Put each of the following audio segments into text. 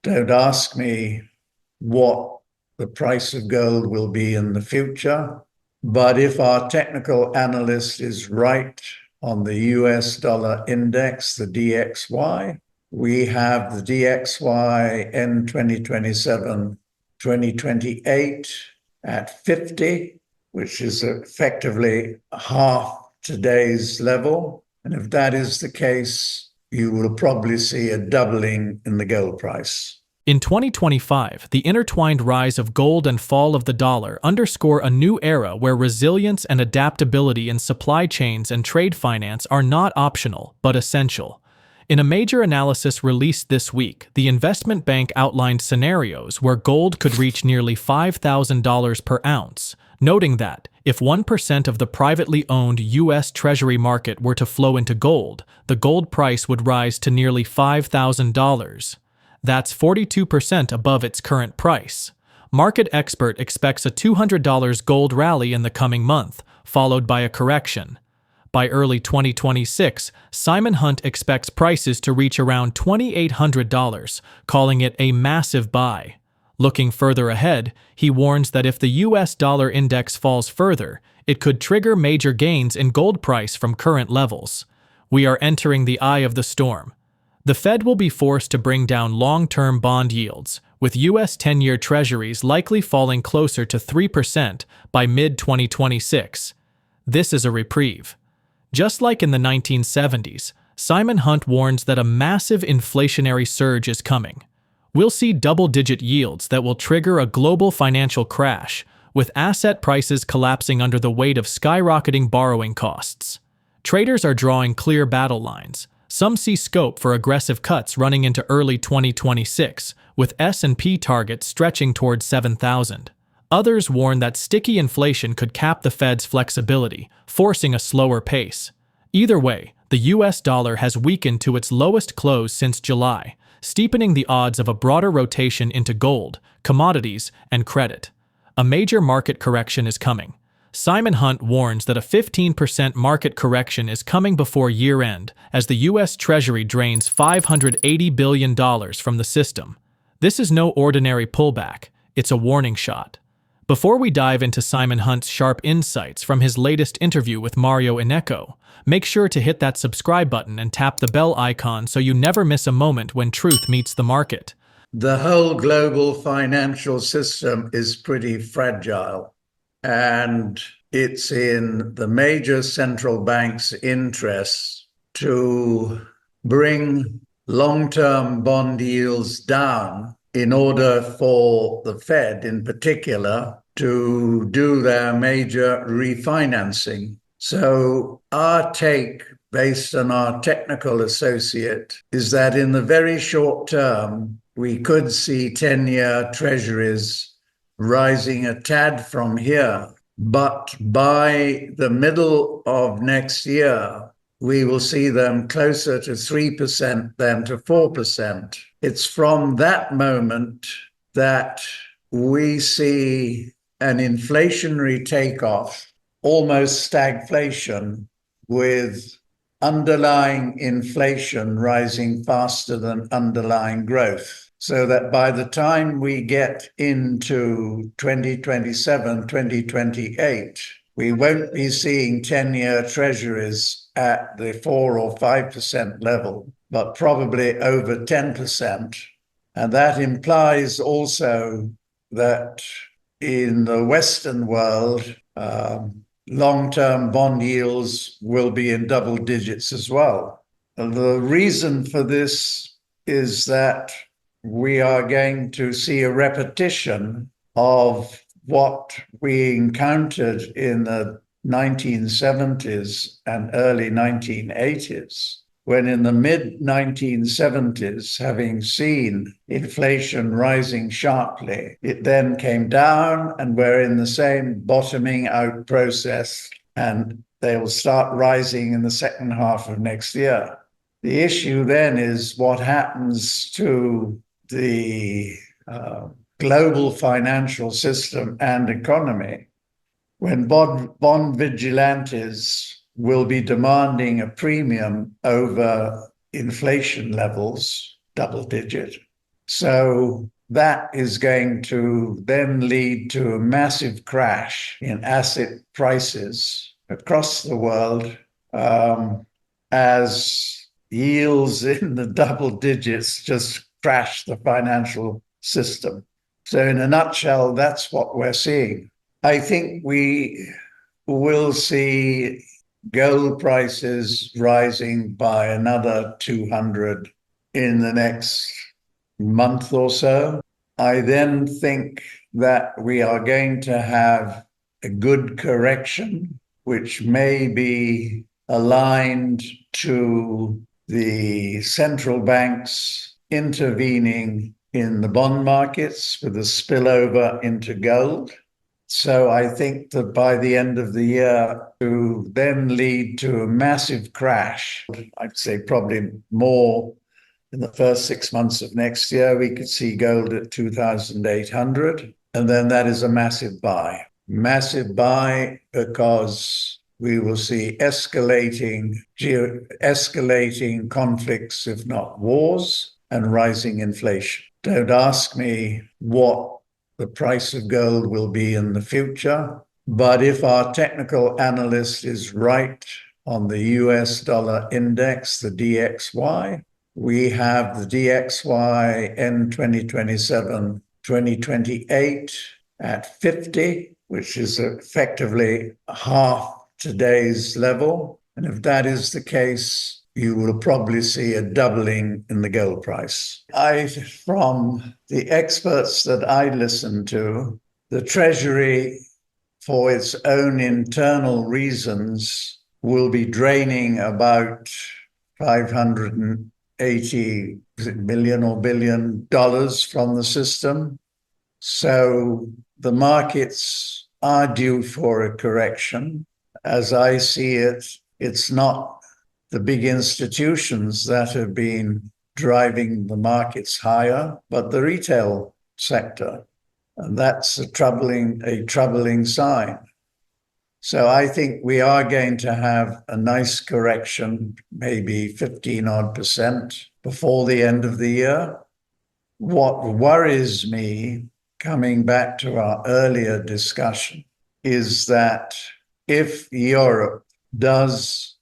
don't ask me what the price of gold will be in the future. But if our technical analyst is right on the US dollar index, the DXY, we have the DXY in 2027, 2028 at 50, which is effectively half today's level. And if that is the case, you will probably see a doubling in the gold price. In 2025, the intertwined rise of gold and fall of the dollar underscore a new era where resilience and adaptability in supply chains and trade finance are not optional, but essential. In a major analysis released this week, the investment bank outlined scenarios where gold could reach nearly $5,000 per ounce, noting that if 1% of the privately owned U.S. Treasury market were to flow into gold, the gold price would rise to nearly $5,000. That's 42% above its current price. Market expert expects a $200 gold rally in the coming month, followed by a correction. By early 2026, SimonHunt expects prices to reach around $2,800, calling it a massive buy. Looking further ahead, he warns that if the US dollar index falls further, it could trigger major gains in gold price from current levels. We are entering the eye of the storm. The Fed will be forced to bring down long-term bond yields, with U.S. 10-year treasuries likely falling closer to 3% by mid-2026. This is a reprieve. Just like in the 1970s, SimonHunt warns that a massive inflationary surge is coming. We'll see double-digit yields that will trigger a global financial crash, with asset prices collapsing under the weight of skyrocketing borrowing costs. Traders are drawing clear battle lines. Some see scope for aggressive cuts running into early 2026, with S&P targets stretching towards 7,000. Others warn that sticky inflation could cap the Fed's flexibility, forcing a slower pace. Either way, the US dollar has weakened to its lowest close since July, steepening the odds of a broader rotation into gold, commodities, and credit. A major market correction is coming. SimonHunt warns that a 15% market correction is coming before year-end as the U.S. Treasury drains $580 billion from the system. This is no ordinary pullback, it's a warning shot. Before we dive into SimonHunt's sharp insights from his latest interview with Mario Ineco, make sure to hit that subscribe button and tap the bell icon so you never miss a moment when truth meets the market. The whole global financial system is pretty fragile. And it's in the major central banks' interests to bring long-term bond yields down in order for the Fed in particular to do their major refinancing. So our take, based on our technical associate, is that in the very short term, we could see 10-year treasuries rising a tad from here. But by the middle of next year, we will see them closer to 3% than to 4%. It's from that moment that we see an inflationary takeoff, almost stagflation, with underlying inflation rising faster than underlying growth. So that by the time we get into 2027, 2028, we won't be seeing 10-year treasuries at the 4 or 5% level, but probably over 10%. And that implies also that in the Western world, long-term bond yields will be in double digits as well. And the reason for this is that we are going to see a repetition of what we encountered in the 1970s and early 1980s, when in the mid-1970s, having seen inflation rising sharply, it then came down and we're in the same bottoming out process, and they will start rising in the second half of next year. The issue then is what happens to the global financial system and economy when bond vigilantes will be demanding a premium over inflation levels, double digit. So that is going to then lead to a massive crash in asset prices across the world, as yields in the double digits just crash the financial system. So, in a nutshell, that's what we're seeing. I think we will see gold prices rising by another 200 in the next month or so. I then think that we are going to have a good correction, which may be aligned to the central banks intervening in the bond markets with a spillover into gold. So I think that by the end of the year, to then lead to a massive crash, I'd say probably more in the first 6 months of next year, we could see gold at 2,800. And then that is a massive buy. Massive buy because we will see escalating conflicts, if not wars, and rising inflation. Don't ask me what the price of gold will be in the future, but if our technical analyst is right on the US dollar index, the DXY, we have the DXY in 2027, 2028 at 50, which is effectively half today's level. And if that is the case, you will probably see a doubling in the gold price. From the experts that I listen to, the Treasury, for its own internal reasons, will be draining about $580 million or billion from the system. So the markets are due for a correction. As I see it, it's not the big institutions that have been driving the markets higher, but the retail sector. And that's a troubling sign. So I think we are going to have a nice correction, maybe 15% before the end of the year. What worries me, coming back to our earlier discussion, is that if Europe does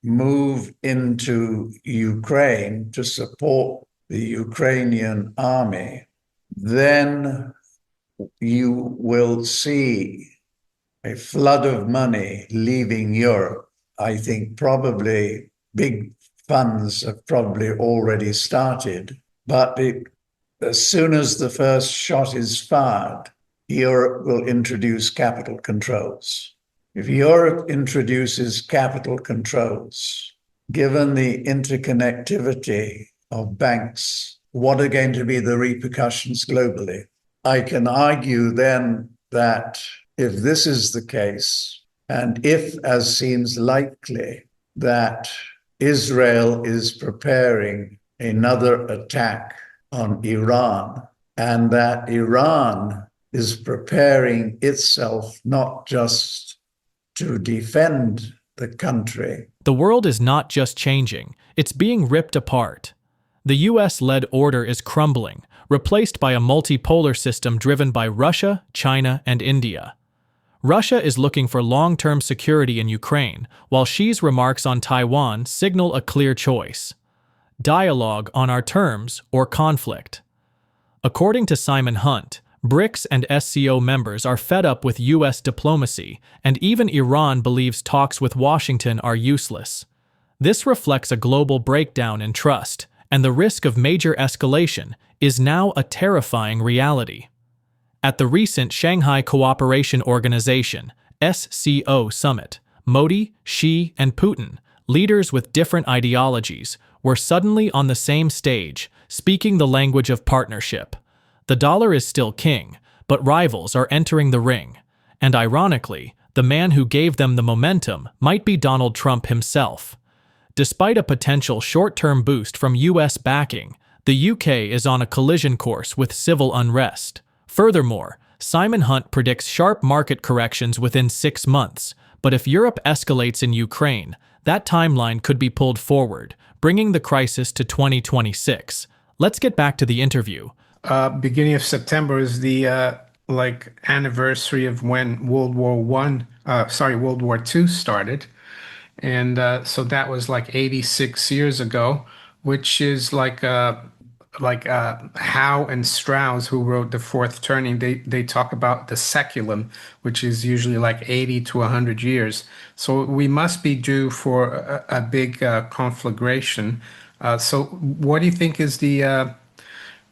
move into Ukraine to support the Ukrainian army, then you will see a flood of money leaving Europe. I think probably big funds have probably already started, but as soon as the first shot is fired, Europe will introduce capital controls. If Europe introduces capital controls, given the interconnectivity of banks, what are going to be the repercussions globally? I can argue then that if this is the case, and if, as seems likely, that Israel is preparing another attack on Iran, and that Iran is preparing itself not just to defend the country. The world is not just changing, it's being ripped apart. The US-led order is crumbling, replaced by a multipolar system driven by Russia, China, and India. Russia is looking for long-term security in Ukraine, while Xi's remarks on Taiwan signal a clear choice: dialogue on our terms or conflict. According to SimonHunt, BRICS and SCO members are fed up with US diplomacy, and even Iran believes talks with Washington are useless. This reflects a global breakdown in trust, and the risk of major escalation is now a terrifying reality. At the recent Shanghai Cooperation Organization (SCO) summit, Modi, Xi, and Putin, leaders with different ideologies, were suddenly on the same stage, speaking the language of partnership. The dollar is still king, but rivals are entering the ring. And ironically, the man who gave them the momentum might be Donald Trump himself. Despite a potential short-term boost from US backing, the UK is on a collision course with civil unrest. Furthermore, SimonHunt predicts sharp market corrections within 6 months, but if Europe escalates in Ukraine, that timeline could be pulled forward, bringing the crisis to 2026, Let's get back to the interview. Beginning of September is the anniversary of when World War II started, and so that was like 86 years ago, which is Howe and Strauss, who wrote The Fourth Turning, they talk about the seculum, which is usually like 80 to 100 years. So we must be due for a big conflagration. So what do you think is the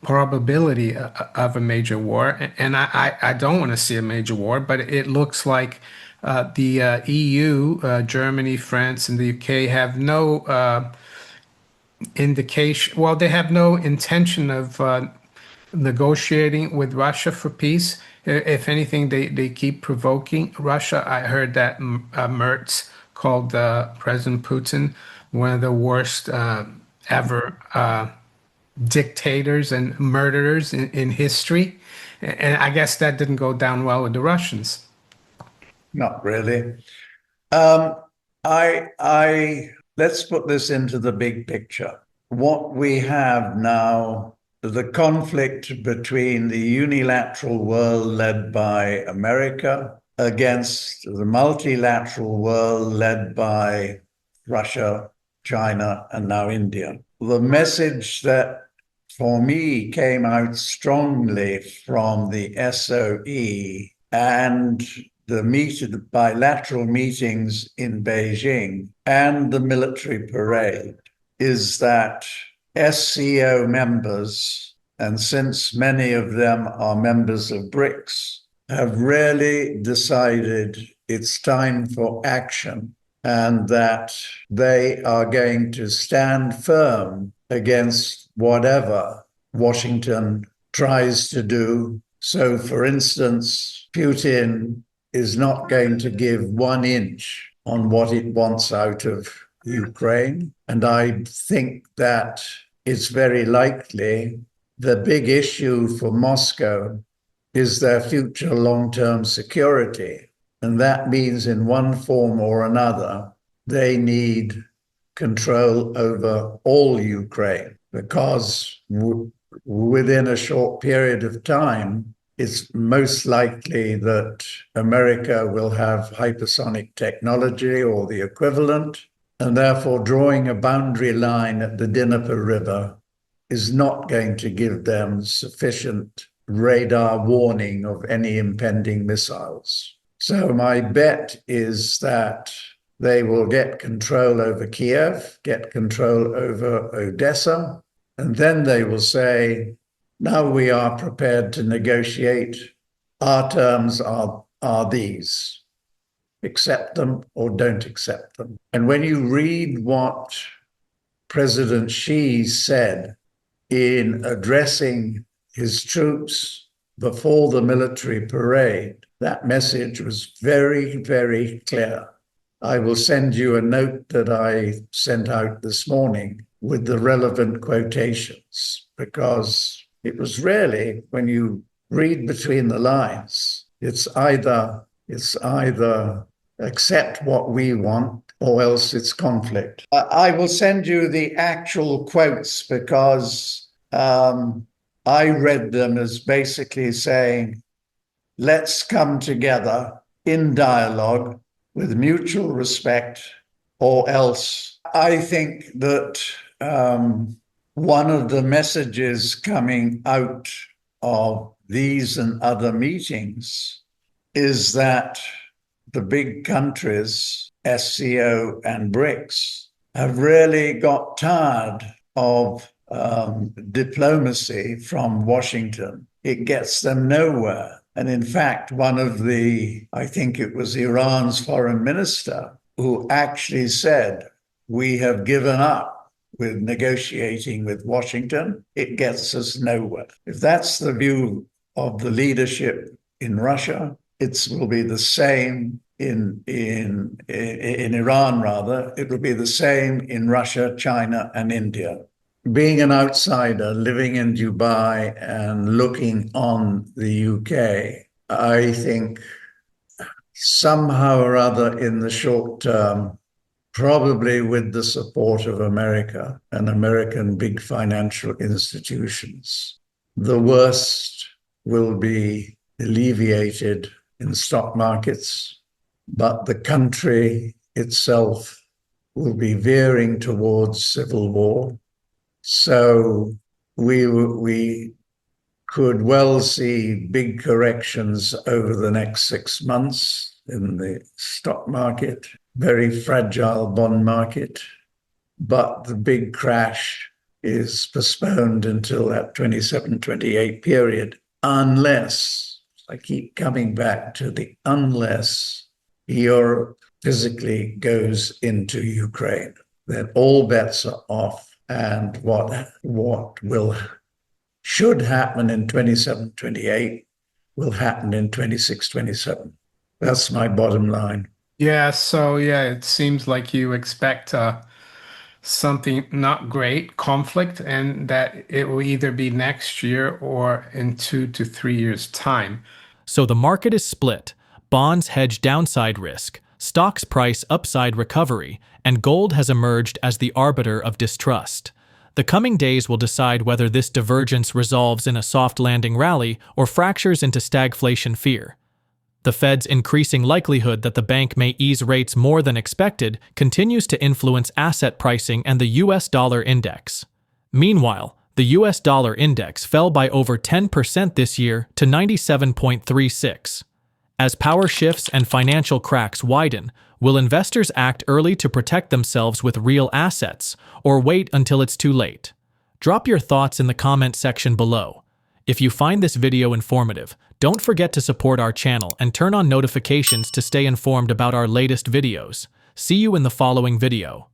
probability of a major war? And I don't want to see a major war, but it looks like the EU, Germany, France, and the UK have no indication, well, they have no intention of negotiating with Russia for peace. If anything, they keep provoking Russia. I heard that Merz called President Putin one of the worst ever dictators and murderers in history. And I guess that didn't go down well with the Russians. Not really. Um, let's put this into the big picture. What we have now, the conflict between the unilateral world led by America against the multilateral world led by Russia, China, and now India. The message that for me came out strongly from the SOE and the bilateral meetings in Beijing and the military parade is that SCO members, and since many of them are members of BRICS, have really decided it's time for action and that they are going to stand firm against whatever Washington tries to do. So, for instance, Putin is not going to give 1 inch on what it wants out of Ukraine. And I think that it's very likely the big issue for Moscow is their future long-term security. And that means in one form or another, they need control over all Ukraine, because within a short period of time, it's most likely that America will have hypersonic technology or the equivalent, and therefore drawing a boundary line at the Dnieper River is not going to give them sufficient radar warning of any impending missiles. So my bet is that they will get control over Kiev, get control over Odessa, and then they will say, now we are prepared to negotiate. Our terms are these. Accept them or don't accept them. And when you read what President Xi said in addressing his troops before the military parade, that message was very, very clear. I will send you a note that I sent out this morning with the relevant quotations, because it was really, when you read between the lines, it's either accept what we want or else it's conflict. I will send you the actual quotes, because I read them as basically saying, let's come together in dialogue with mutual respect, or else. I think that one of the messages coming out of these and other meetings is that the big countries, SCO and BRICS, have really got tired of diplomacy from Washington. It gets them nowhere. And in fact, I think it was Iran's foreign minister who actually said, we have given up with negotiating with Washington. It gets us nowhere. If that's the view of the leadership in Russia, it will be the same in Iran, rather. It will be the same in Russia, China, and India. Being an outsider living in Dubai and looking on the UK, I think somehow or other in the short term, probably with the support of America and American big financial institutions. The worst will be alleviated in stock markets, but the country itself will be veering towards civil war. So we could well see big corrections over the next 6 months in the stock market, very fragile bond market, but the big crash is postponed until that 27-28 period, unless, I keep coming back to the unless, Europe physically goes into Ukraine. Then all bets are off, and what should happen in 27-28 will happen in 26-27. That's my bottom line. Yeah, so yeah, it seems like you expect something not great, conflict, and that it will either be next year or in 2 to 3 years' time. So the market is split. Bonds hedge downside risk, stocks price upside recovery, and gold has emerged as the arbiter of distrust. The coming days will decide whether this divergence resolves in a soft landing rally or fractures into stagflation fear. The Fed's increasing likelihood that the bank may ease rates more than expected continues to influence asset pricing and the US dollar index. Meanwhile, the US dollar index fell by over 10% this year to 97.36. As power shifts and financial cracks widen, will investors act early to protect themselves with real assets, or wait until it's too late? Drop your thoughts in the comment section below. If you find this video informative, don't forget to support our channel and turn on notifications to stay informed about our latest videos. See you in the following video.